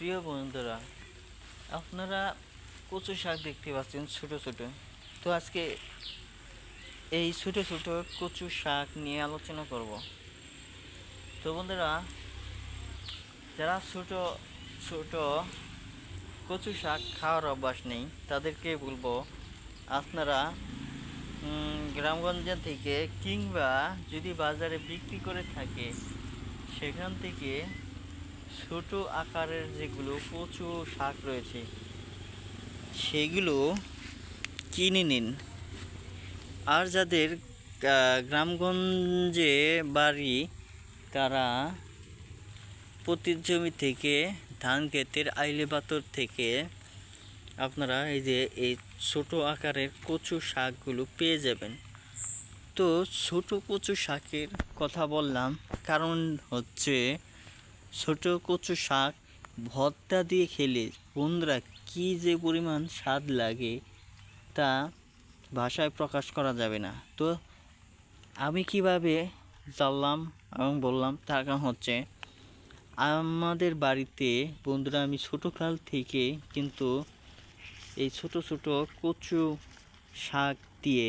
প্রিয় বন্ধুরা, আপনারা কচু শাক দেখতে পাচ্ছেন ছোট ছোট। তো আজকে এই ছোট ছোট কচু শাক নিয়ে আলোচনা করব। তো বন্ধুরা, যারা ছোট ছোট কচু শাক খাওয়ার অভ্যাস নেই তাদেরকে বলবো, আপনারা গ্রামগঞ্জ থেকে কিংবা যদি বাজারে বিক্রি করে থাকে সেখান থেকে ছোট আকারের যেগুলো কচু শাক রয়েছে সেগুলো কিনে নিন। আর যাদের গ্রামগঞ্জে বাড়ি, তারা পতির জমি থেকে, ধান ক্ষেতের আইলে পাথর থেকে আপনারা এই ছোট আকারের কচু শাকগুলো পেয়ে যাবেন। তো ছোট কচু শাকের কথা বললাম কারণ হচ্ছে ছোট কচু শাক ভর্তা দিয়ে খেলে বন্ধুরা কী যে পরিমাণ স্বাদ লাগে তা ভাষায় প্রকাশ করা যাবে না। তো আমি কিভাবে জানলাম এবং বললাম তার কারণ হচ্ছে, আমাদের বাড়িতে বন্ধুরা আমি ছোটোকাল থেকে কিন্তু এই ছোট ছোট কচু শাক দিয়ে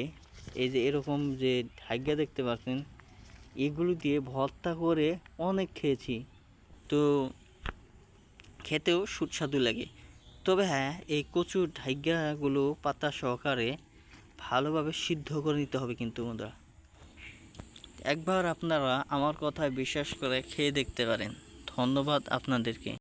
এই যে এরকম যে ঢাইগা দেখতে পাচ্ছেন, এগুলো দিয়ে ভর্তা করে অনেক খেয়েছি। তো খেতেও সুস্বাদু লাগে। তবে হ্যাঁ, এই কচু ঢাইগাগুলো পাতা সহকারে ভালোভাবে সিদ্ধ করে নিতে হবে কিন্তু বন্ধুরা। একবার আপনারা আমার কথায় বিশ্বাস করে খেয়ে দেখতে পারেন। ধন্যবাদ আপনাদেরকে।